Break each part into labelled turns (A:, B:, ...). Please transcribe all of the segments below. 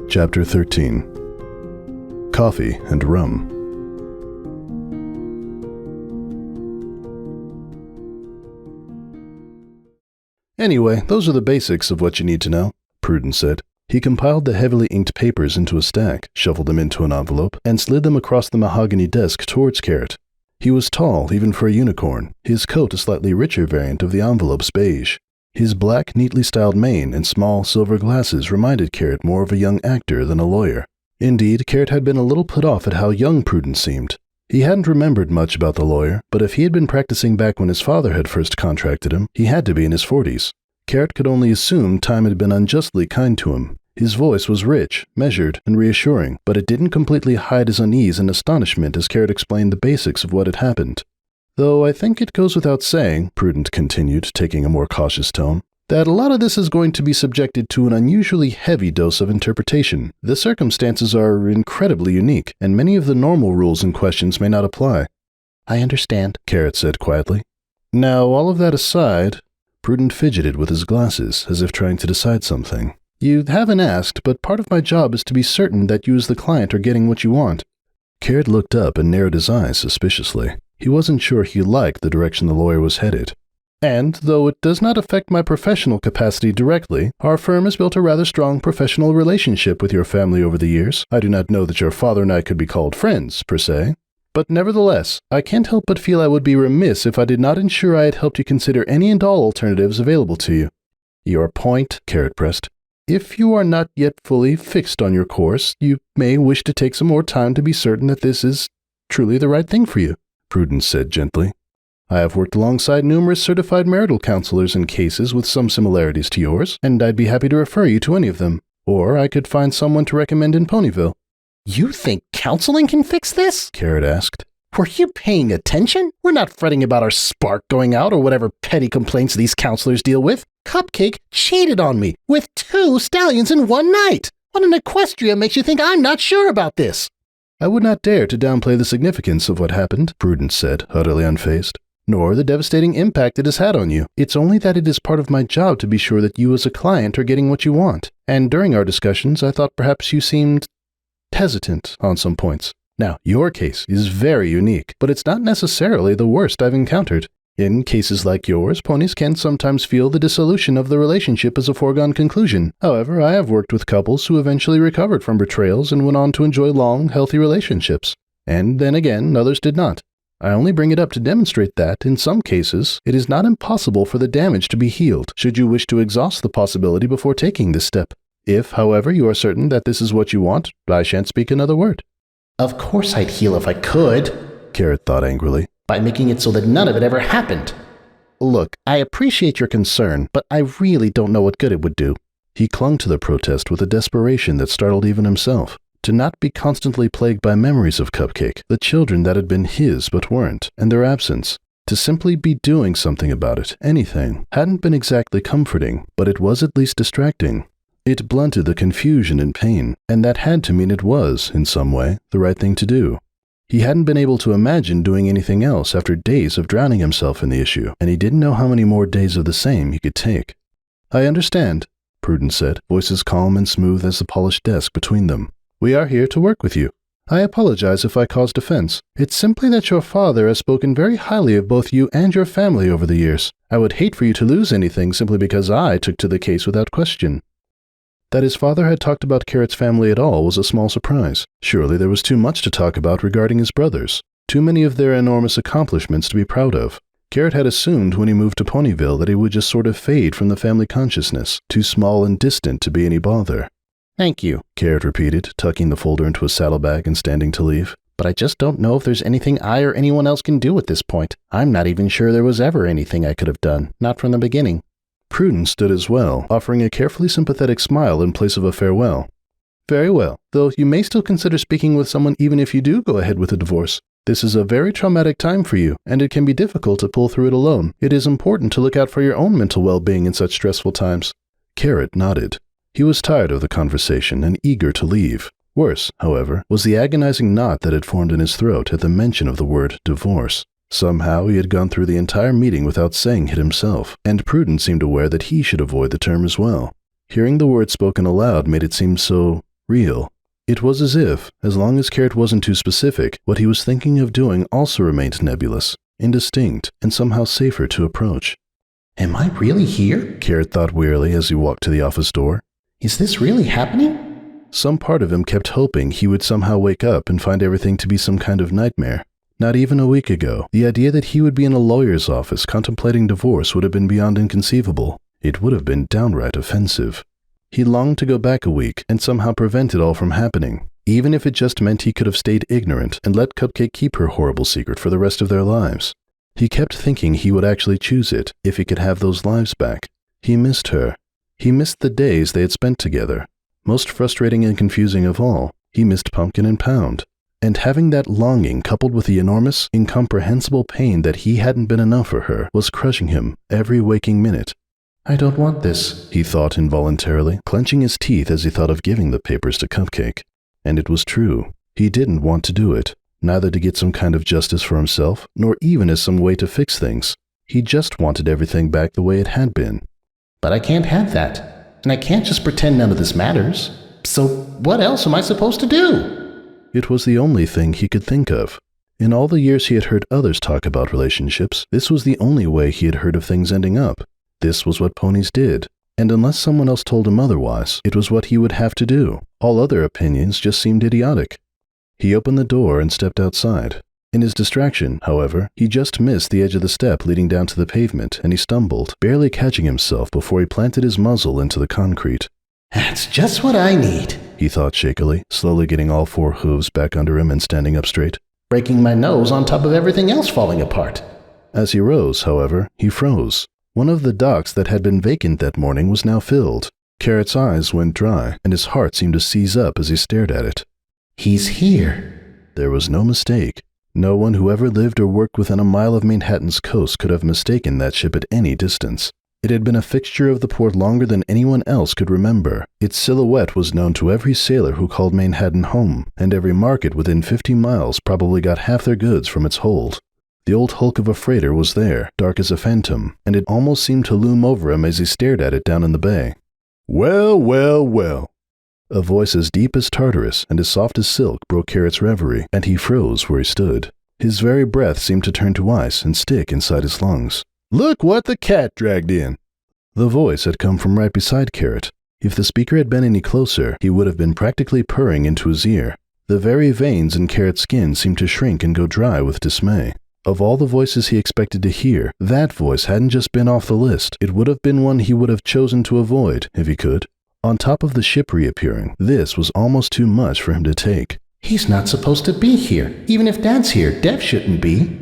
A: Chapter 13. Coffee and Rum. Anyway, those are the basics of what you need to know, Prudence said. He compiled the heavily inked papers into a stack, shuffled them into an envelope, and slid them across the mahogany desk towards Carrot. He was tall, even for a unicorn, his coat a slightly richer variant of the envelope's beige. His black, neatly styled mane and small silver glasses reminded Carrot more of a young actor than a lawyer. Indeed, Carrot had been a little put off at how young Prudence seemed. He hadn't remembered much about the lawyer, but if he had been practicing back when his father had first contracted him, he had to be in his 40s. Carrot could only assume time had been unjustly kind to him. His voice was rich, measured, and reassuring, but it didn't completely hide his unease and astonishment as Carrot explained the basics of what had happened. Though I think it goes without saying, Prudence continued, taking a more cautious tone, that a lot of this is going to be subjected to an unusually heavy dose of interpretation. The circumstances are incredibly unique, and many of the normal rules and questions may not apply. I understand, Carrot said quietly. Now, all of that aside, Prudence fidgeted with his glasses, as if trying to decide something. You haven't asked, but part of my job is to be certain that you as the client are getting what you want. Carrot looked up and narrowed his eyes suspiciously. He wasn't sure he liked the direction the lawyer was headed. And, though it does not affect my professional capacity directly, our firm has built a rather strong professional relationship with your family over the years. I do not know that your father and I could be called friends, per se. But nevertheless, I can't help but feel I would be remiss if I did not ensure I had helped you consider any and all alternatives available to you. Your point, Carrot pressed. If you are not yet fully fixed on your course, you may wish to take some more time to be certain that this is truly the right thing for you, Prudence said gently. I have worked alongside numerous certified marital counselors in cases with some similarities to yours, and I'd be happy to refer you to any of them. Or I could find someone to recommend in Ponyville.
B: You think counseling can fix this? Carrot asked. Were you paying attention? We're not fretting about our spark going out or whatever petty complaints these counselors deal with. Cupcake cheated on me with 2 stallions in one night. What in Equestria makes you think I'm not sure about this?
A: I would not dare to downplay the significance of what happened, Prudence said, utterly unfazed, nor the devastating impact it has had on you. It's only that it is part of my job to be sure that you as a client are getting what you want. And during our discussions, I thought perhaps you seemed hesitant on some points. Now, your case is very unique, but it's not necessarily the worst I've encountered. In cases like yours, ponies can sometimes feel the dissolution of the relationship as a foregone conclusion. However, I have worked with couples who eventually recovered from betrayals and went on to enjoy long, healthy relationships. And then again, others did not. I only bring it up to demonstrate that, in some cases, it is not impossible for the damage to be healed, should you wish to exhaust the possibility before taking this step. If, however, you are certain that this is what you want, I shan't speak another word.
B: Of course I'd heal if I could, Carrot thought angrily, by making it so that none of it ever happened. Look, I appreciate your concern, but I really don't know what good it would do.
A: He clung to the protest with a desperation that startled even himself. To not be constantly plagued by memories of Cupcake, the children that had been his but weren't, and their absence. To simply be doing something about it, anything, hadn't been exactly comforting, but it was at least distracting. It blunted the confusion and pain, and that had to mean it was, in some way, the right thing to do. He hadn't been able to imagine doing anything else after days of drowning himself in the issue, and he didn't know how many more days of the same he could take. I understand, Prudence said, voices calm and smooth as the polished desk between them. We are here to work with you. I apologize if I caused offense. It's simply that your father has spoken very highly of both you and your family over the years. I would hate for you to lose anything simply because I took to the case without question. That his father had talked about Carrot's family at all was a small surprise. Surely there was too much to talk about regarding his brothers. Too many of their enormous accomplishments to be proud of. Carrot had assumed when he moved to Ponyville that he would just sort of fade from the family consciousness, too small and distant to be any bother.
B: Thank you,
A: Carrot repeated, tucking the folder into a saddlebag and standing to leave.
B: But I just don't know if there's anything I or anyone else can do at this point. I'm not even sure there was ever anything I could have done, not from the beginning.
A: Prudence stood as well, offering a carefully sympathetic smile in place of a farewell. Very well, though you may still consider speaking with someone even if you do go ahead with a divorce. This is a very traumatic time for you, and it can be difficult to pull through it alone. It is important to look out for your own mental well-being in such stressful times. Carrot nodded. He was tired of the conversation and eager to leave. Worse, however, was the agonizing knot that had formed in his throat at the mention of the word divorce. Somehow he had gone through the entire meeting without saying it himself, and Prudence seemed aware that he should avoid the term as well. Hearing the word spoken aloud made it seem so real. It was as if, as long as Carrot wasn't too specific, what he was thinking of doing also remained nebulous, indistinct, and somehow safer to approach.
B: Am I really here?
A: Carrot thought wearily as he walked to the office door.
B: Is this really happening?
A: Some part of him kept hoping he would somehow wake up and find everything to be some kind of nightmare. Not even a week ago, the idea that he would be in a lawyer's office contemplating divorce would have been beyond inconceivable. It would have been downright offensive. He longed to go back a week and somehow prevent it all from happening, even if it just meant he could have stayed ignorant and let Cupcake keep her horrible secret for the rest of their lives. He kept thinking he would actually choose it if he could have those lives back. He missed her. He missed the days they had spent together. Most frustrating and confusing of all, he missed Pumpkin and Pound. And having that longing coupled with the enormous, incomprehensible pain that he hadn't been enough for her was crushing him every waking minute.
B: I don't want this,
A: he thought involuntarily, clenching his teeth as he thought of giving the papers to Cupcake. And it was true. He didn't want to do it, neither to get some kind of justice for himself, nor even as some way to fix things. He just wanted everything back the way it had been.
B: But I can't have that. And I can't just pretend none of this matters. So what else am I supposed to do?
A: It was the only thing he could think of. In all the years he had heard others talk about relationships, this was the only way he had heard of things ending up. This was what ponies did. And unless someone else told him otherwise, it was what he would have to do. All other opinions just seemed idiotic. He opened the door and stepped outside. In his distraction, however, he just missed the edge of the step leading down to the pavement, and he stumbled, barely catching himself before he planted his muzzle into the concrete.
B: That's just what I need,
A: he thought shakily, slowly getting all four hooves back under him and standing up straight.
B: Breaking my nose on top of everything else falling apart.
A: As he rose, however, he froze. One of the docks that had been vacant that morning was now filled. Carrot's eyes went dry, and his heart seemed to seize up as he stared at it.
B: He's here.
A: There was no mistake. No one who ever lived or worked within a mile of Manhattan's coast could have mistaken that ship at any distance. It had been a fixture of the port longer than anyone else could remember. Its silhouette was known to every sailor who called Manhattan home, and every market within 50 miles probably got half their goods from its hold. The old hulk of a freighter was there, dark as a phantom, and it almost seemed to loom over him as he stared at it down in the bay. Well, well, well. A voice as deep as Tartarus and as soft as silk broke Carrot's reverie, and he froze where he stood. His very breath seemed to turn to ice and stick inside his lungs. Look what the cat dragged in! The voice had come from right beside Carrot. If the speaker had been any closer, he would have been practically purring into his ear. The very veins in Carrot's skin seemed to shrink and go dry with dismay. Of all the voices he expected to hear, that voice hadn't just been off the list. It would have been one he would have chosen to avoid, if he could. On top of the ship reappearing, this was almost too much for him to take.
B: He's not supposed to be here. Even if Dad's here, Dev shouldn't be.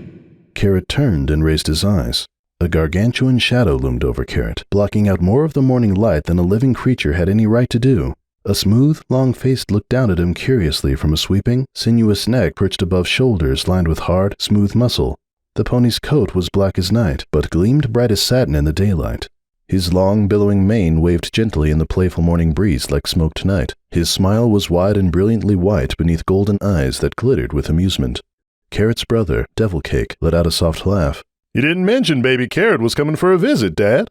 A: Carrot turned and raised his eyes. A gargantuan shadow loomed over Carrot, blocking out more of the morning light than a living creature had any right to do. A smooth, long face looked down at him curiously from a sweeping, sinuous neck perched above shoulders lined with hard, smooth muscle. The pony's coat was black as night, but gleamed bright as satin in the daylight. His long, billowing mane waved gently in the playful morning breeze like smoked night. His smile was wide and brilliantly white beneath golden eyes that glittered with amusement. Carrot's brother, Devil Cake, let out a soft laugh. You didn't mention baby Carrot was coming for a visit, Dad.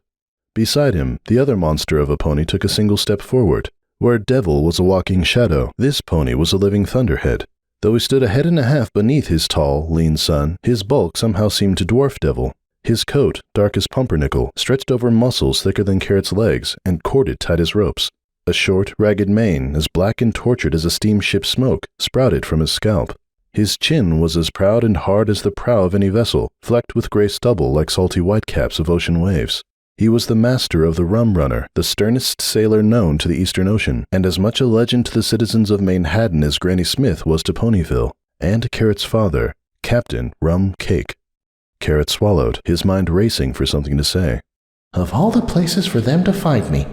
A: Beside him, the other monster of a pony took a single step forward. Where Devil was a walking shadow, this pony was a living thunderhead. Though he stood a head and a half beneath his tall, lean son, his bulk somehow seemed to dwarf Devil. His coat, dark as pumpernickel, stretched over muscles thicker than Carrot's legs and corded tight as ropes. A short, ragged mane, as black and tortured as a steamship's smoke, sprouted from his scalp. His chin was as proud and hard as the prow of any vessel, flecked with gray stubble like salty whitecaps of ocean waves. He was the master of the rum runner, the sternest sailor known to the Eastern Ocean, and as much a legend to the citizens of Manhattan as Granny Smith was to Ponyville, and Carrot's father, Captain Rum Cake. Carrot swallowed, his mind racing for something to say.
B: Of all the places for them to find me.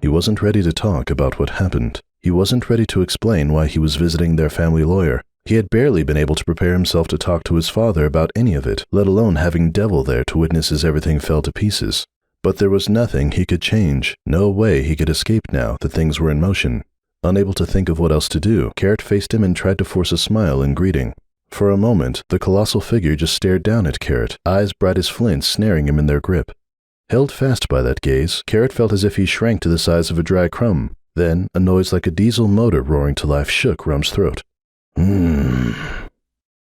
A: He wasn't ready to talk about what happened. He wasn't ready to explain why he was visiting their family lawyer. He had barely been able to prepare himself to talk to his father about any of it, let alone having Devil there to witness as everything fell to pieces. But there was nothing he could change, no way he could escape now that things were in motion. Unable to think of what else to do, Carrot faced him and tried to force a smile in greeting. For a moment, the colossal figure just stared down at Carrot, eyes bright as flint snaring him in their grip. Held fast by that gaze, Carrot felt as if he shrank to the size of a dry crumb. Then, a noise like a diesel motor roaring to life shook Rum's throat.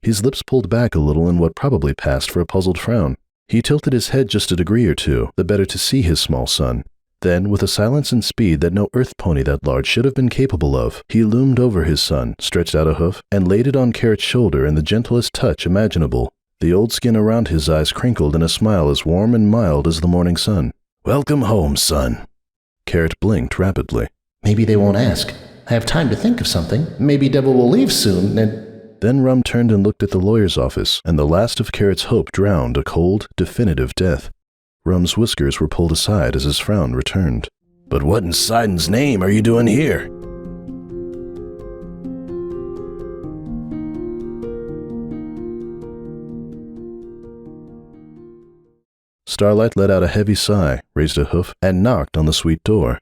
A: His lips pulled back a little in what probably passed for a puzzled frown. He tilted his head just a degree or two, the better to see his small son. Then, with a silence and speed that no earth pony that large should have been capable of, he loomed over his son, stretched out a hoof, and laid it on Carrot's shoulder in the gentlest touch imaginable. The old skin around his eyes crinkled in a smile as warm and mild as the morning sun. "Welcome home, son." Carrot blinked rapidly.
B: Maybe they won't ask. I have time to think of something. Maybe Devil will leave soon, and...
A: Then Rum turned and looked at the lawyer's office, and the last of Carrot's hope drowned a cold, definitive death. Rum's whiskers were pulled aside as his frown returned. "But what in Sidon's name are you doing here?" Starlight let out a heavy sigh, raised a hoof, and knocked on the suite door.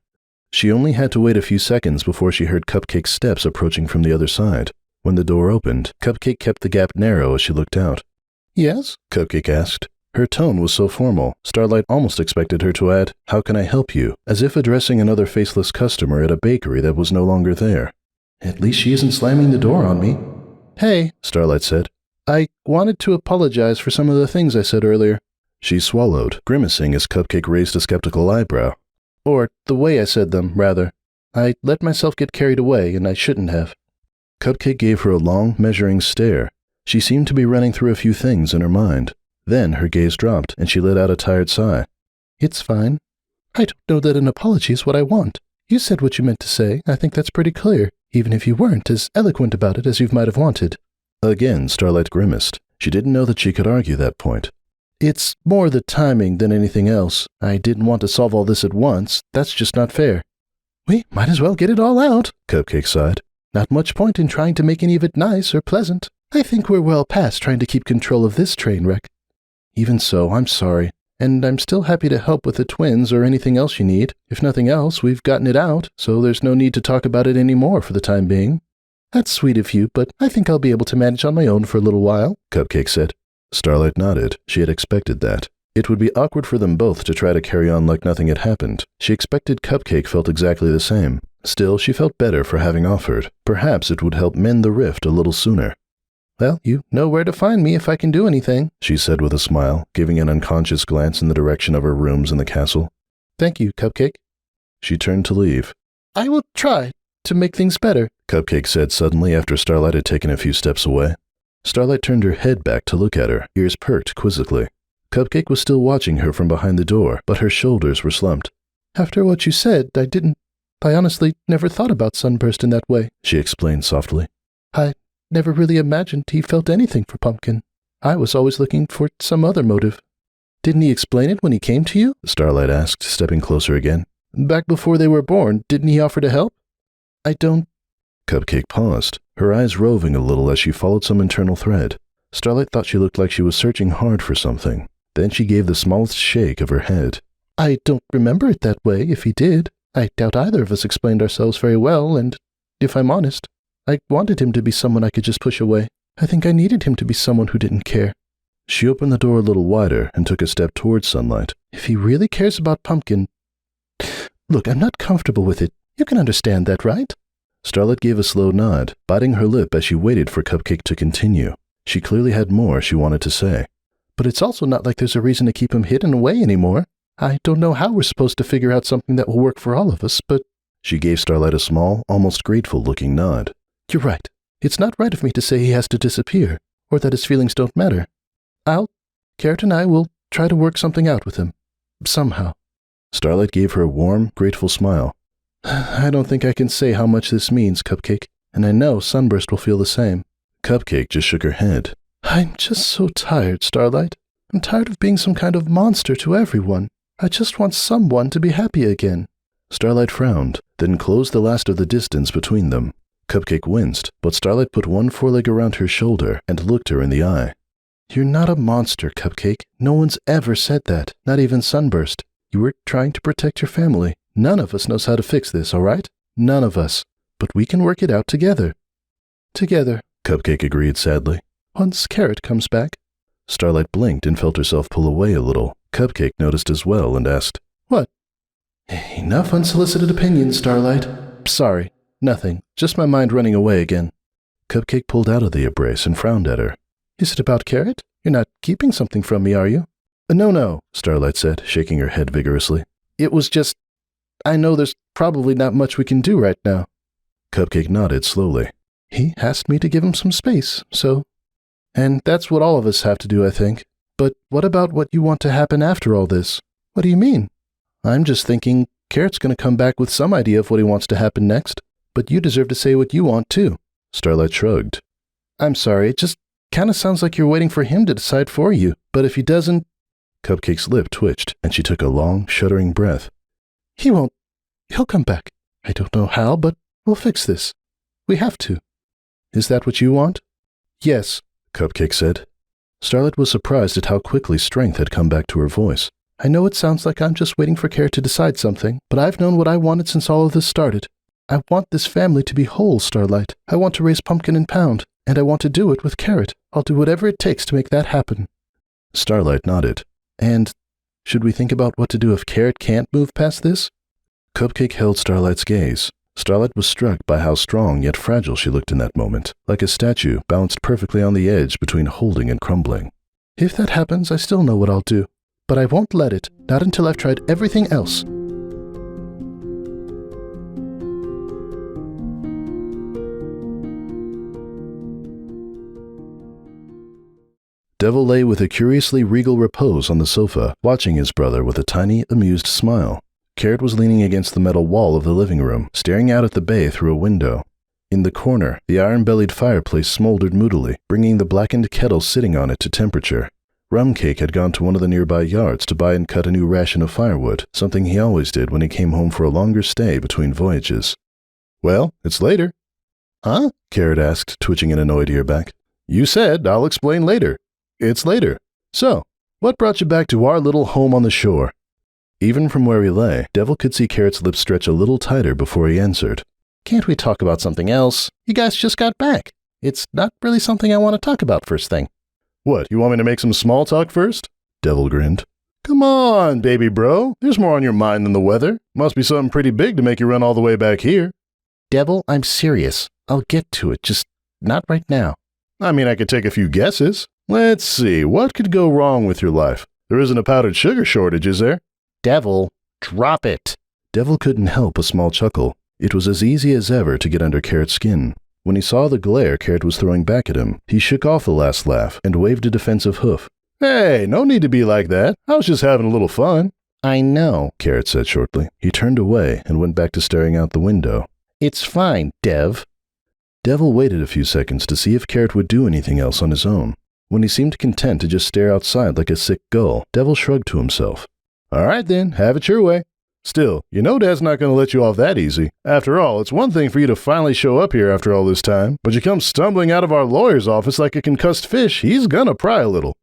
A: She only had to wait a few seconds before she heard Cupcake's steps approaching from the other side. When the door opened, Cupcake kept the gap narrow as she looked out.
B: "Yes?"
A: Cupcake asked. Her tone was so formal, Starlight almost expected her to add, "How can I help you?" as if addressing another faceless customer at a bakery that was no longer there.
B: At least she isn't slamming the door on me. "Hey," Starlight said. "I wanted to apologize for some of the things I said earlier."
A: She swallowed, grimacing as Cupcake raised a skeptical eyebrow.
B: "Or the way I said them, rather. I let myself get carried away, and I shouldn't have."
A: Cupcake gave her a long, measuring stare. She seemed to be running through a few things in her mind. Then her gaze dropped, and she let out a tired sigh.
B: "It's fine. I don't know that an apology is what I want. You said what you meant to say. I think that's pretty clear, even if you weren't as eloquent about it as you might have wanted."
A: Again, Starlight grimaced. She didn't know that she could argue that point.
B: "It's more the timing than anything else. I didn't want to solve all this at once. That's just not fair." "We might as well get it all out,"
A: Cupcake sighed.
B: "Not much point in trying to make any of it nice or pleasant. I think we're well past trying to keep control of this train wreck." "Even so, I'm sorry. And I'm still happy to help with the twins or anything else you need. If nothing else, we've gotten it out, so there's no need to talk about it anymore for the time being." "That's sweet of you, but I think I'll be able to manage on my own for a little while,"
A: Cupcake said. Starlight nodded. She had expected that. It would be awkward for them both to try to carry on like nothing had happened. She expected Cupcake felt exactly the same. Still, she felt better for having offered. Perhaps it would help mend the rift a little sooner.
B: "Well, you know where to find me if I can do anything,"
A: she said with a smile, giving an unconscious glance in the direction of her rooms in the castle.
B: "Thank you, Cupcake."
A: She turned to leave.
B: "I will try to make things better,"
A: Cupcake said suddenly after Starlight had taken a few steps away. Starlight turned her head back to look at her, ears perked quizzically. Cupcake was still watching her from behind the door, but her shoulders were slumped.
B: "After what you said, I honestly never thought about Sunburst in that way,"
A: she explained softly.
B: "I never really imagined he felt anything for Pumpkin. I was always looking for some other motive." "Didn't he explain it when he came to you?"
A: Starlight asked, stepping closer again.
B: "Back before they were born, didn't he offer to help?" "I don't—"
A: Cupcake paused, her eyes roving a little as she followed some internal thread. Starlight thought she looked like she was searching hard for something. Then she gave the smallest shake of her head.
B: "I don't remember it that way, if he did. I doubt either of us explained ourselves very well, and, if I'm honest, I wanted him to be someone I could just push away. I think I needed him to be someone who didn't care."
A: She opened the door a little wider and took a step towards sunlight.
B: "If he really cares about Pumpkin... Look, I'm not comfortable with it. You can understand that, right?"
A: Starlight gave a slow nod, biting her lip as she waited for Cupcake to continue. She clearly had more she wanted to say.
B: "But it's also not like there's a reason to keep him hidden away anymore. I don't know how we're supposed to figure out something that will work for all of us, but—"
A: She gave Starlight a small, almost grateful-looking nod.
B: "You're right. It's not right of me to say he has to disappear, or that his feelings don't matter. Carrot and I will try to work something out with him. Somehow."
A: Starlight gave her a warm, grateful smile.
B: "I don't think I can say how much this means, Cupcake, and I know Sunburst will feel the same."
A: Cupcake just shook her head.
B: "I'm just so tired, Starlight. I'm tired of being some kind of monster to everyone. I just want someone to be happy again."
A: Starlight frowned, then closed the last of the distance between them. Cupcake winced, but Starlight put one foreleg around her shoulder and looked her in the eye.
B: "You're not a monster, Cupcake. No one's ever said that, not even Sunburst. You were trying to protect your family. None of us knows how to fix this, all right? None of us. But we can work it out together." "Together,"
A: Cupcake agreed sadly.
B: "Once Carrot comes back."
A: Starlight blinked and felt herself pull away a little. Cupcake noticed as well and asked,
B: "What?" "Enough unsolicited opinions, Starlight.
A: Sorry, nothing. Just my mind running away again. Cupcake pulled out of the embrace and frowned at her. Is it about Carrot? You're not keeping something from me, are you? No, Starlight said, shaking her head vigorously. It was just... I know there's probably not much we can do right now. Cupcake nodded slowly. He asked me to give him some space, so... And that's what all of us have to do, I think. But what about what you want to happen after all this? What do you mean? I'm just thinking Carrot's going to come back with some idea of what he wants to happen next. But you deserve to say what you want, too. Starlight shrugged. I'm sorry, it just kind of sounds like you're waiting for him to decide for you. But if he doesn't... Cupcake's lip twitched, and she took a long, shuddering breath. He won't. He'll come back. I don't know how, but we'll fix this. We have to. Is that what you want? Yes, Cupcake said. Starlight was surprised at how quickly strength had come back to her voice. I know it sounds like I'm just waiting for Carrot to decide something, but I've known what I wanted since all of this started. I want this family to be whole, Starlight. I want to raise Pumpkin and Pound, and I want to do it with Carrot. I'll do whatever it takes to make that happen. Starlight nodded. And should we think about what to do if Carrot can't move past this? Cupcake held Starlight's gaze. Starlight was struck by how strong yet fragile she looked in that moment, like a statue balanced perfectly on the edge between holding and crumbling. If that happens, I still know what I'll do. But I won't let it, not until I've tried everything else. Devil lay with a curiously regal repose on the sofa, watching his brother with a tiny, amused smile. Carrot was leaning against the metal wall of the living room, staring out at the bay through a window. In the corner, the iron-bellied fireplace smoldered moodily, bringing the blackened kettle sitting on it to temperature. Rumcake had gone to one of the nearby yards to buy and cut a new ration of firewood, something he always did when he came home for a longer stay between voyages. Well, it's later. Huh? Carrot asked, twitching an annoyed ear back. You said, I'll explain later. It's later. So, what brought you back to our little home on the shore? Even from where he lay, Devil could see Carrot's lips stretch a little tighter before he answered. Can't we talk about something else? You guys just got back. It's not really something I want to talk about first thing. What, you want me to make some small talk first? Devil grinned. Come on, baby bro. There's more on your mind than the weather. Must be something pretty big to make you run all the way back here. Devil, I'm serious. I'll get to it, just not right now. I mean, I could take a few guesses. Let's see, what could go wrong with your life? There isn't a powdered sugar shortage, is there? Devil, drop it. Devil couldn't help a small chuckle. It was as easy as ever to get under Carrot's skin. When he saw the glare Carrot was throwing back at him, he shook off the last laugh and waved a defensive hoof. Hey, no need to be like that. I was just having a little fun. I know, Carrot said shortly. He turned away and went back to staring out the window. It's fine, Dev. Devil waited a few seconds to see if Carrot would do anything else on his own. When he seemed content to just stare outside like a sick gull, Devil shrugged to himself. All right then, have it your way. Still, you know Dad's not going to let you off that easy. After all, it's one thing for you to finally show up here after all this time, but you come stumbling out of our lawyer's office like a concussed fish, he's gonna pry a little.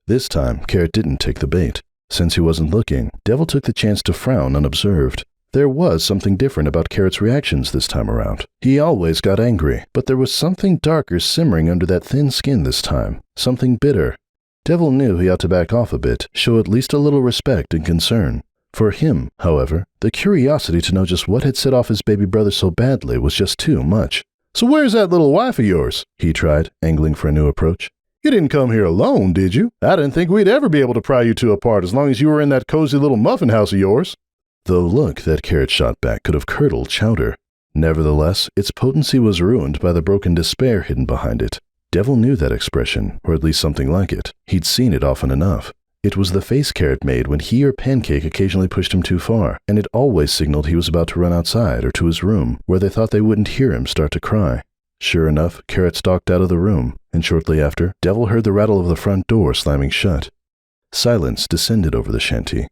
A: This time, Carrot didn't take the bait. Since he wasn't looking, Devil took the chance to frown unobserved. There was something different about Carrot's reactions this time around. He always got angry, but there was something darker simmering under that thin skin this time. Something bitter. Devil knew he ought to back off a bit, show at least a little respect and concern. For him, however, the curiosity to know just what had set off his baby brother so badly was just too much. So where's that little wife of yours? He tried, angling for a new approach. You didn't come here alone, did you? I didn't think we'd ever be able to pry you two apart as long as you were in that cozy little muffin house of yours. The look that Carrot shot back could have curdled Chowder. Nevertheless, its potency was ruined by the broken despair hidden behind it. Devil knew that expression, or at least something like it. He'd seen it often enough. It was the face Carrot made when he or Pancake occasionally pushed him too far, and it always signaled he was about to run outside or to his room, where they thought they wouldn't hear him start to cry. Sure enough, Carrot stalked out of the room, and shortly after, Devil heard the rattle of the front door slamming shut. Silence descended over the shanty.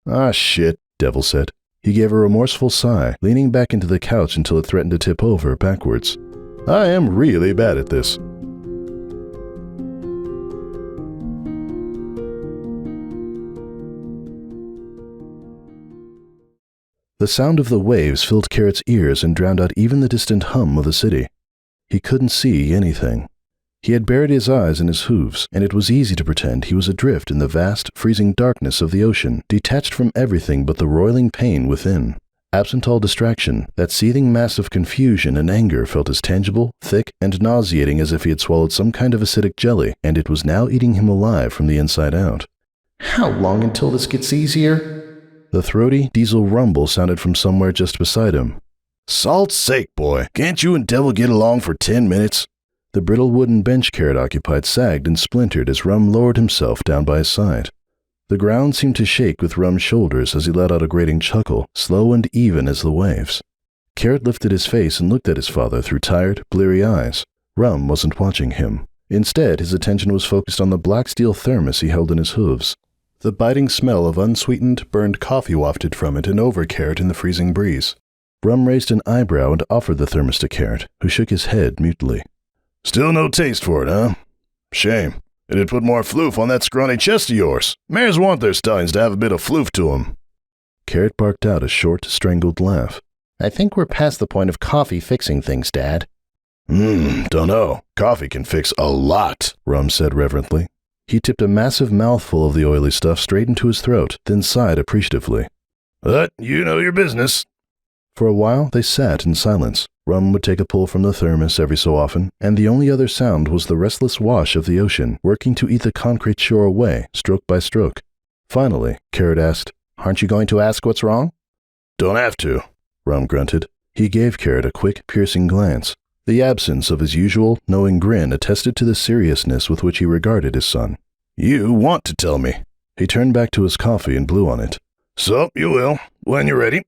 A: Ah, shit, Devil said. He gave a remorseful sigh, leaning back into the couch until it threatened to tip over backwards. I am really bad at this. The sound of the waves filled Carrot's ears and drowned out even the distant hum of the city. He couldn't see anything. He had buried his eyes in his hooves, and it was easy to pretend he was adrift in the vast, freezing darkness of the ocean, detached from everything but the roiling pain within. Absent all distraction, that seething mass of confusion and anger felt as tangible, thick, and nauseating as if he had swallowed some kind of acidic jelly, and it was now eating him alive from the inside out.
B: How long until this gets easier?
A: The throaty diesel rumble sounded from somewhere just beside him.
C: Salt's sake, boy, can't you and Devil get along for 10 minutes?
A: The brittle wooden bench Carrot occupied sagged and splintered as Rum lowered himself down by his side. The ground seemed to shake with Rum's shoulders as he let out a grating chuckle, slow and even as the waves. Carrot lifted his face and looked at his father through tired, bleary eyes. Rum wasn't watching him. Instead, his attention was focused on the black steel thermos he held in his hooves. The biting smell of unsweetened, burned coffee wafted from it and over Carrot in the freezing breeze. Rum raised an eyebrow and offered the thermos to Carrot, who shook his head mutely.
C: Still no taste for it, huh? Shame. It'd put more floof on that scrawny chest of yours. Mares want their stallions to have a bit of floof to 'em.
A: Carrot barked out a short, strangled laugh.
B: I think we're past the point of coffee fixing things, Dad.
C: Dunno. Coffee can fix a lot,
A: Rum said reverently. He tipped a massive mouthful of the oily stuff straight into his throat, then sighed appreciatively.
C: But you know your business.
A: For a while, they sat in silence. Rum would take a pull from the thermos every so often, and the only other sound was the restless wash of the ocean, working to eat the concrete shore away, stroke by stroke. Finally, Carrot asked,
B: Aren't you going to ask what's wrong?
C: Don't have to,
A: Rum grunted. He gave Carrot a quick, piercing glance. The absence of his usual, knowing grin attested to the seriousness with which he regarded his son.
C: You want to tell me.
A: He turned back to his coffee and blew on it.
C: So, you will, when you're ready.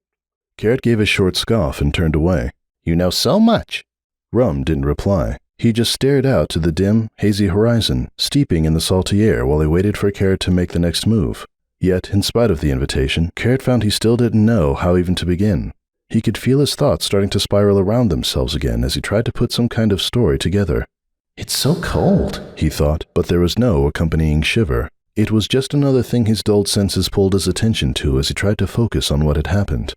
A: Carrot gave a short scoff and turned away.
B: You know so much.
A: Rum didn't reply. He just stared out to the dim, hazy horizon, steeping in the salty air while he waited for Carrot to make the next move. Yet, in spite of the invitation, Carrot found he still didn't know how even to begin. He could feel his thoughts starting to spiral around themselves again as he tried to put some kind of story together.
B: It's so cold,
A: he thought, but there was no accompanying shiver. It was just another thing his dulled senses pulled his attention to as he tried to focus on what had happened.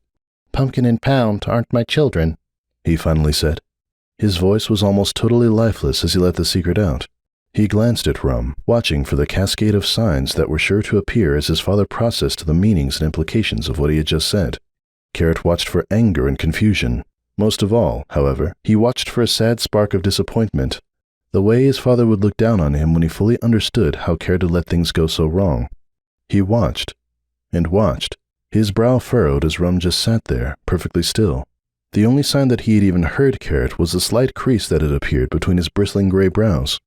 B: Pumpkin and Pound aren't my children,
A: he finally said. His voice was almost totally lifeless as he let the secret out. He glanced at Rum, watching for the cascade of signs that were sure to appear as his father processed the meanings and implications of what he had just said. Carrot watched for anger and confusion. Most of all, however, he watched for a sad spark of disappointment. The way his father would look down on him when he fully understood how Carrot had let things go so wrong. He watched, and watched, his brow furrowed as Rum just sat there, perfectly still. The only sign that he had even heard Carrot was the slight crease that had appeared between his bristling gray brows.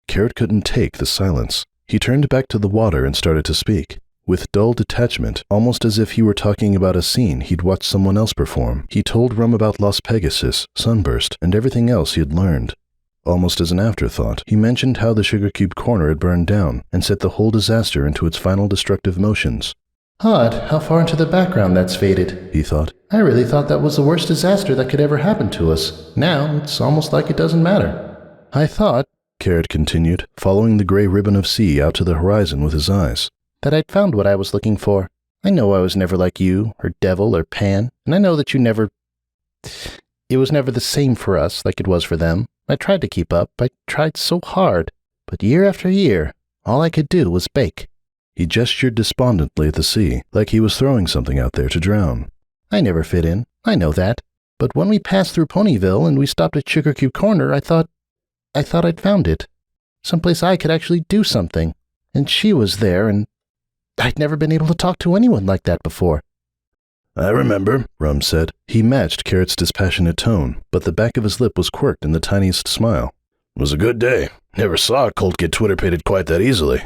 A: Carrot couldn't take the silence. He turned back to the water and started to speak. With dull detachment, almost as if he were talking about a scene he'd watched someone else perform, he told Rum about Las Pegasus, Sunburst, and everything else he had learned. Almost as an afterthought, he mentioned how the Sugarcube Corner had burned down and set the whole disaster into its final destructive motions.
B: Odd how far into the background that's faded,
A: he thought.
B: I really thought that was the worst disaster that could ever happen to us. Now, it's almost like it doesn't matter.
A: I thought, Carrot continued, following the gray ribbon of sea out to the horizon with his eyes,
B: that I'd found what I was looking for. I know I was never like you, or Devil, or Pan, and I know that it was never the same for us like it was for them. I tried to keep up. I tried so hard. But year after year, all I could do was bake.
A: He gestured despondently at the sea, like he was throwing something out there to drown.
B: I never fit in. I know that. But when we passed through Ponyville and we stopped at Sugarcube Corner, I thought I'd found it. Someplace I could actually do something. And she was there, and I'd never been able to talk to anyone like that before.
C: I remember,
A: Rum said. He matched Carrot's dispassionate tone, but the back of his lip was quirked in the tiniest smile.
C: It was a good day. Never saw a colt get Twitter-pated quite that easily.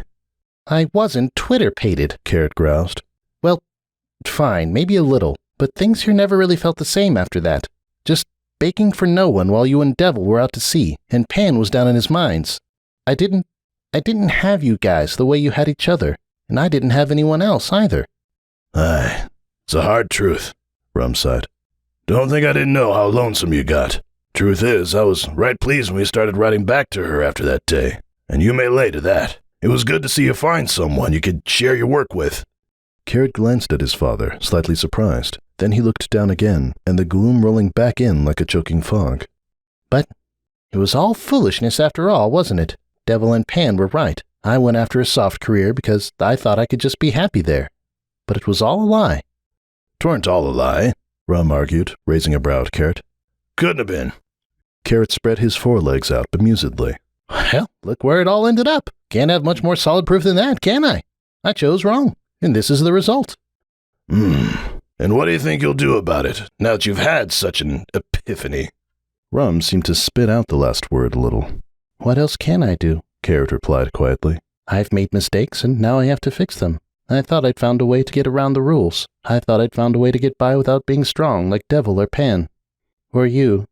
B: I wasn't Twitter-pated,
A: Carrot groused.
B: Well, fine, maybe a little, but things here never really felt the same after that. Just baking for no one while you and Devil were out to sea, and Pan was down in his mines. I didn't have you guys the way you had each other, and I didn't have anyone else either.
C: Aye, it's a hard truth,
A: Rum sighed.
C: Don't think I didn't know how lonesome you got. Truth is, I was right pleased when we started writing back to her after that day, and you may lay to that. It was good to see you find someone you could share your work with.
A: Carrot glanced at his father, slightly surprised. Then he looked down again, and the gloom rolling back in like a choking fog.
B: But it was all foolishness after all, wasn't it? Devil and Pan were right. I went after a soft career because I thought I could just be happy there. But it was all a lie.
C: 'Tweren't all a lie.
A: Rum argued, raising a brow at Carrot.
C: Couldn't have been.
A: Carrot spread his forelegs out bemusedly.
B: Well, look where it all ended up. Can't have much more solid proof than that, can I? I chose wrong, and this is the result.
C: And what do you think you'll do about it, now that you've had such an epiphany?
A: Rum seemed to spit out the last word a little.
B: What else can I do?
A: Carrot replied quietly.
B: I've made mistakes, and now I have to fix them. I thought I'd found a way to get around the rules. I thought I'd found a way to get by without being strong, like Devil or Pan. Or you.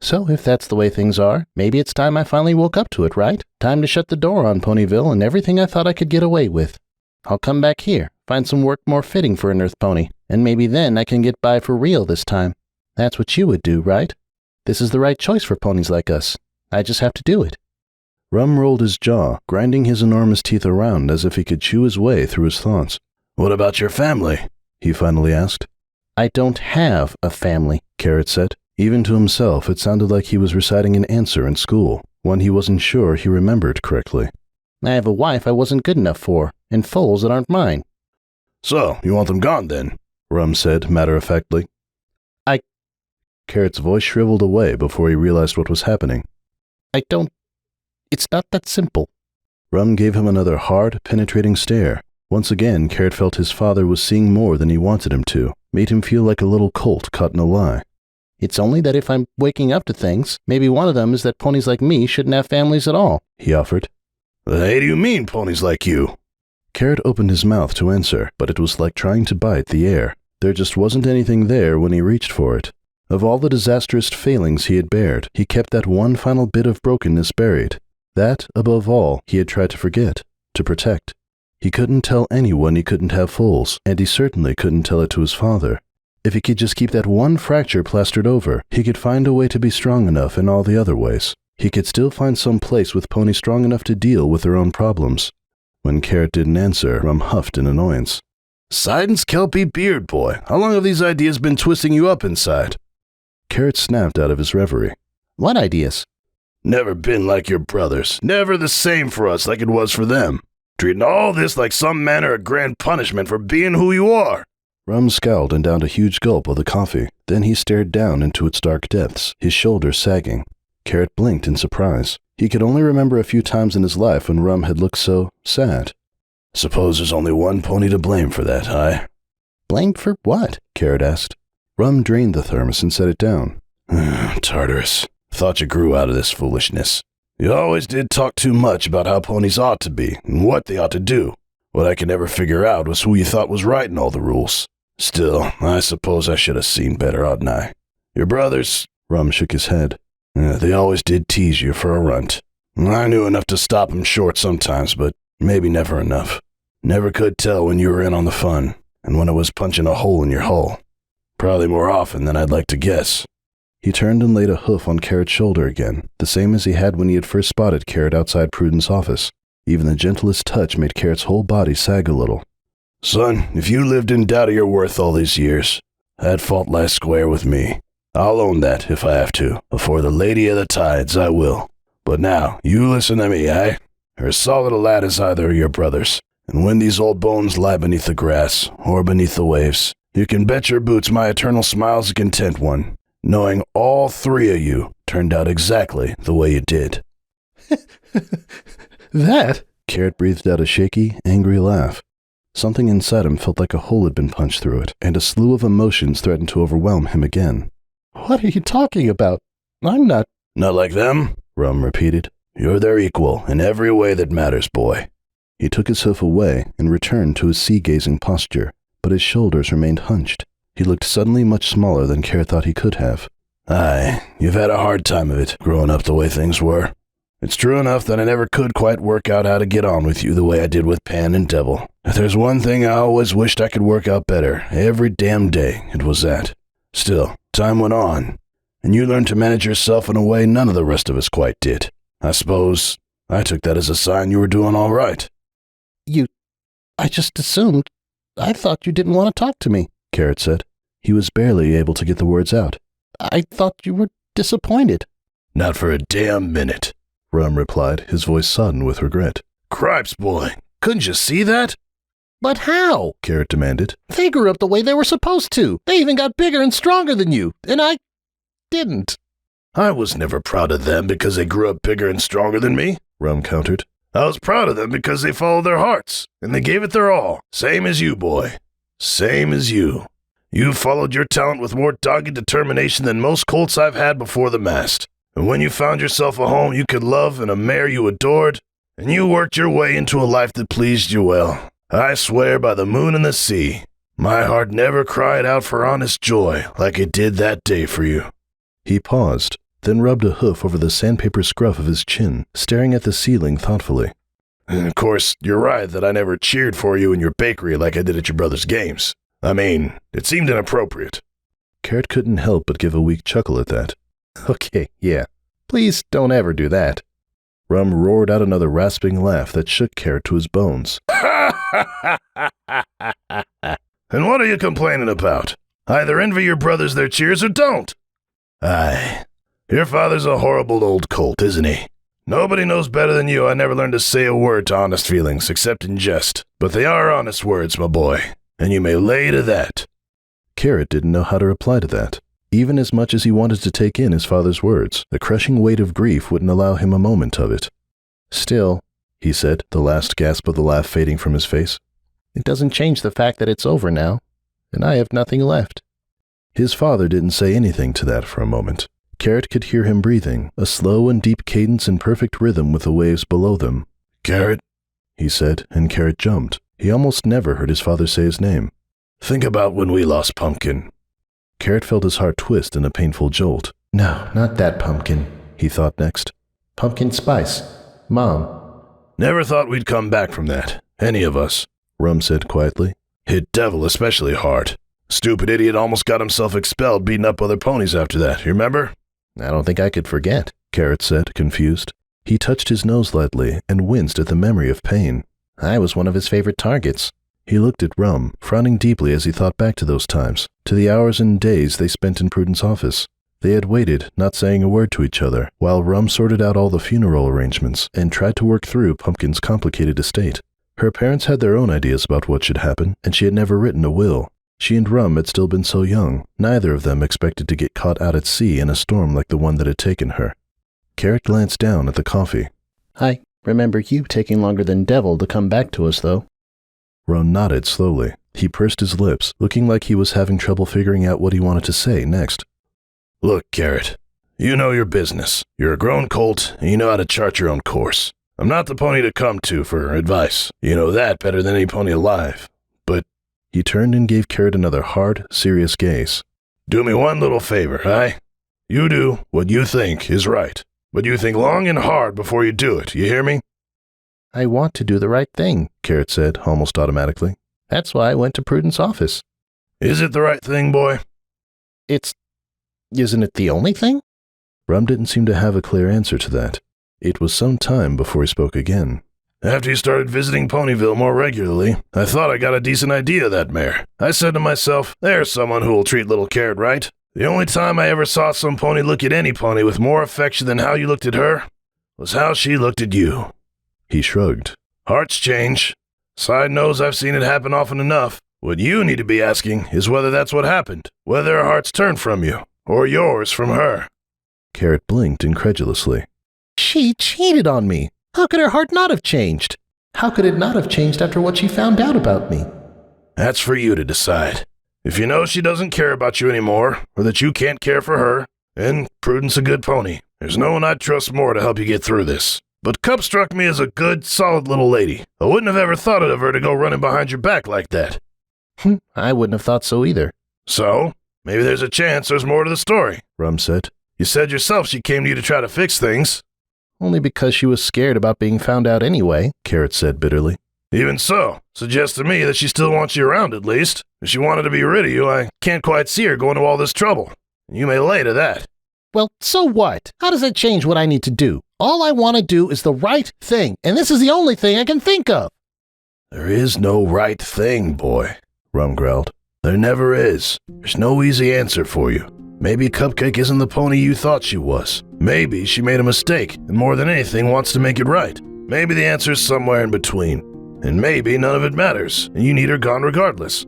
B: So if that's the way things are, maybe it's time I finally woke up to it, right? Time to shut the door on Ponyville and everything I thought I could get away with. I'll come back here, find some work more fitting for an Earth Pony, and maybe then I can get by for real this time. That's what you would do, right? This is the right choice for ponies like us. I just have to do it.
A: Rum rolled his jaw, grinding his enormous teeth around as if he could chew his way through his thoughts.
C: What about your family?
A: He finally asked.
B: I don't have a family,
A: Carrot said. Even to himself, it sounded like he was reciting an answer in school, one he wasn't sure he remembered correctly.
B: I have a wife I wasn't good enough for, and foals that aren't mine.
C: So, you want them gone then?
A: Rum said matter-of-factly. Carrot's voice shriveled away before he realized what was happening.
B: It's not that simple.
A: Rum gave him another hard, penetrating stare. Once again, Carrot felt his father was seeing more than he wanted him to, made him feel like a little colt caught in a lie.
B: It's only that if I'm waking up to things, maybe one of them is that ponies like me shouldn't have families at all,
A: he offered.
C: What do you mean, ponies like you?
A: Carrot opened his mouth to answer, but it was like trying to bite the air. There just wasn't anything there when he reached for it. Of all the disastrous failings he had bared, he kept that one final bit of brokenness buried. That, above all, he had tried to forget, to protect. He couldn't tell anyone he couldn't have foals, and he certainly couldn't tell it to his father. If he could just keep that one fracture plastered over, he could find a way to be strong enough in all the other ways. He could still find some place with ponies strong enough to deal with their own problems. When Carrot didn't answer, Rum huffed in annoyance.
C: Sidon's kelpie beard boy, how long have these ideas been twisting you up inside?
A: Carrot snapped out of his reverie.
B: What ideas?
C: Never been like your brothers. Never the same for us like it was for them. Treating all this like some manner of grand punishment for being who you are.
A: Rum scowled and downed a huge gulp of the coffee. Then he stared down into its dark depths, his shoulders sagging. Carrot blinked in surprise. He could only remember a few times in his life when Rum had looked so sad.
C: Suppose there's only one pony to blame for that, huh?
B: Blamed for what?
A: Carrot asked. Rum drained the thermos and set it down.
C: Tartarus, thought you grew out of this foolishness. You always did talk too much about how ponies ought to be and what they ought to do. What I could never figure out was who you thought was writing all the rules. Still, I suppose I should have seen better, oughtn't I? Your brothers,
A: Rum shook his head.
C: They always did tease you for a runt. I knew enough to stop them short sometimes, but maybe never enough. Never could tell when you were in on the fun, and when it was punching a hole in your hull. Probably more often than I'd like to guess.
A: He turned and laid a hoof on Carrot's shoulder again, the same as he had when he had first spotted Carrot outside Prudence's office. Even the gentlest touch made Carrot's whole body sag a little.
C: Son, if you lived in doubt of your worth all these years, that fault lies square with me. I'll own that if I have to. Before the Lady of the Tides, I will. But now, you listen to me, aye? You're as solid a lad as either of your brothers. And when these old bones lie beneath the grass, or beneath the waves, you can bet your boots my eternal smile's a content one, knowing all three of you turned out exactly the way you did.
A: That? Carrot breathed out a shaky, angry laugh. Something inside him felt like a hole had been punched through it, and a slew of emotions threatened to overwhelm him again.
B: What are you talking about? I'm not...
C: Not like them? Rum repeated. You're their equal in every way that matters, boy.
A: He took his hoof away and returned to his sea-gazing posture, but his shoulders remained hunched. He looked suddenly much smaller than Carrot thought he could have.
C: Aye, you've had a hard time of it, growing up the way things were. It's true enough that I never could quite work out how to get on with you the way I did with Pan and Devil. If there's one thing I always wished I could work out better, every damn day, it was that. Still, time went on, and you learned to manage yourself in a way none of the rest of us quite did. I suppose I took that as a sign you were doing all right.
B: I just assumed. I thought you didn't want to talk to me,
A: Carrot said. He was barely able to get the words out.
B: I thought you were disappointed.
C: Not for a damn minute,
A: Rum replied, his voice sodden with regret.
C: Cripes, boy, couldn't you see that?
B: But how?
A: Carrot demanded.
B: They grew up the way they were supposed to. They even got bigger and stronger than you, and I didn't.
C: I was never proud of them because they grew up bigger and stronger than me,
A: Rum countered.
C: I was proud of them because they followed their hearts, and they gave it their all. Same as you, boy. Same as you. You followed your talent with more dogged determination than most colts I've had before the mast. And when you found yourself a home you could love and a mare you adored, and you worked your way into a life that pleased you well, I swear by the moon and the sea, my heart never cried out for honest joy like it did that day for you.
A: He paused, then rubbed a hoof over the sandpaper scruff of his chin, staring at the ceiling thoughtfully.
C: And of course, you're right that I never cheered for you in your bakery like I did at your brother's games. I mean, it seemed inappropriate.
A: Carrot couldn't help but give a weak chuckle at that.
B: Okay, yeah. Please don't ever do that.
A: Rum roared out another rasping laugh that shook Carrot to his bones.
C: And what are you complaining about? Either envy your brothers their cheers or don't. Aye, your father's a horrible old colt, isn't he? Nobody knows better than you I never learned to say a word to honest feelings, except in jest. But they are honest words, my boy, and you may lay to that.
A: Carrot didn't know how to reply to that. Even as much as he wanted to take in his father's words, the crushing weight of grief wouldn't allow him a moment of it.
B: Still,
A: he said, the last gasp of the laugh fading from his face,
B: it doesn't change the fact that it's over now, and I have nothing left.
A: His father didn't say anything to that for a moment. Carrot could hear him breathing, a slow and deep cadence in perfect rhythm with the waves below them.
C: Carrot,
A: he said, and Carrot jumped. He almost never heard his father say his name.
C: Think about when we lost Pumpkin.
A: Carrot felt his heart twist in a painful jolt.
B: No, not that Pumpkin,
A: he thought next.
B: Pumpkin Spice. Mom.
C: Never thought we'd come back from that, any of us,
A: Rum said quietly.
C: Hit Devil especially hard. Stupid idiot almost got himself expelled beating up other ponies after that, you remember?
B: I don't think I could forget,
A: Carrot said, confused. He touched his nose lightly and winced at the memory of pain.
B: I was one of his favorite targets.
A: He looked at Rum, frowning deeply as he thought back to those times, to the hours and days they spent in Prudence' office. They had waited, not saying a word to each other, while Rum sorted out all the funeral arrangements and tried to work through Pumpkin's complicated estate. Her parents had their own ideas about what should happen, and she had never written a will. She and Rum had still been so young, neither of them expected to get caught out at sea in a storm like the one that had taken her. Carrot glanced down at the coffee.
B: I remember you taking longer than Devil to come back to us, though.
A: Rum nodded slowly. He pursed his lips, looking like he was having trouble figuring out what he wanted to say next.
C: Look, Carrot, you know your business. You're a grown colt, and you know how to chart your own course. I'm not the pony to come to for advice. You know that better than any pony alive. But
A: he turned and gave Carrot another hard, serious gaze.
C: Do me one little favor, aye? You do what you think is right, but you think long and hard before you do it, you hear me?
B: I want to do the right thing,
A: Carrot said, almost automatically.
B: That's why I went to Prudence's office.
C: Is it the right thing, boy?
B: Isn't it the only thing?
A: Rum didn't seem to have a clear answer to that. It was some time before he spoke again.
C: After you started visiting Ponyville more regularly, I thought I got a decent idea of that mare. I said to myself, there's someone who will treat little Carrot right. The only time I ever saw some pony look at any pony with more affection than how you looked at her was how she looked at you.
A: He shrugged.
C: Hearts change. Side knows I've seen it happen often enough. What you need to be asking is whether that's what happened, whether her heart's turned from you, or yours from her.
A: Carrot blinked incredulously.
B: She cheated on me. How could her heart not have changed? How could it not have changed after what she found out about me?
C: That's for you to decide. If you know she doesn't care about you anymore, or that you can't care for her, then Prudence a good pony. There's no one I'd trust more to help you get through this. But Cup struck me as a good, solid little lady. I wouldn't have ever thought of her to go running behind your back like that.
B: I wouldn't have thought so either.
C: So, maybe there's a chance there's more to the story,
A: Rum said.
C: You said yourself she came to you to try to fix things.
B: Only because she was scared about being found out anyway,
A: Carrot said bitterly.
C: Even so, suggests to me that she still wants you around at least. If she wanted to be rid of you, I can't quite see her going to all this trouble. You may lay to that.
B: Well, so what? How does that change what I need to do? All I want to do is the right thing, and this is the only thing I can think of.
C: There is no right thing, boy,
A: Rum growled.
C: There never is. There's no easy answer for you. Maybe Cupcake isn't the pony you thought she was. Maybe she made a mistake, and more than anything wants to make it right. Maybe the answer's somewhere in between. And maybe none of it matters, and you need her gone regardless.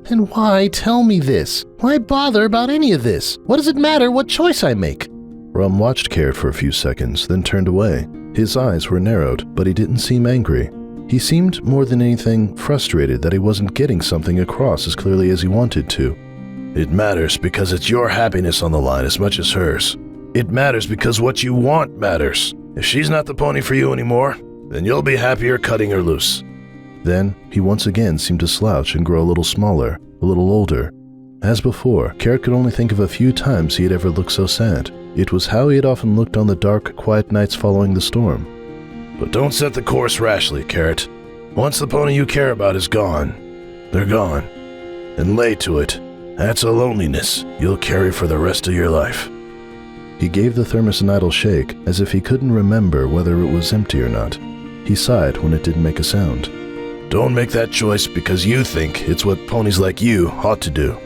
B: And why tell me this? Why bother about any of this? What does it matter what choice I make?
A: Rum watched Carrot for a few seconds, then turned away. His eyes were narrowed, but he didn't seem angry. He seemed more than anything frustrated that he wasn't getting something across as clearly as he wanted to.
C: It matters because it's your happiness on the line as much as hers. It matters because what you want matters. If she's not the pony for you anymore, then you'll be happier cutting her loose.
A: Then, he once again seemed to slouch and grow a little smaller, a little older. As before, Carrot could only think of a few times he had ever looked so sad. It was how he had often looked on the dark, quiet nights following the storm.
C: But don't set the course rashly, Carrot. Once the pony you care about is gone, they're gone. And lay to it. That's a loneliness you'll carry for the rest of your life.
A: He gave the thermos an idle shake, as if he couldn't remember whether it was empty or not. He sighed when it didn't make a sound.
C: Don't make that choice because you think it's what ponies like you ought to do.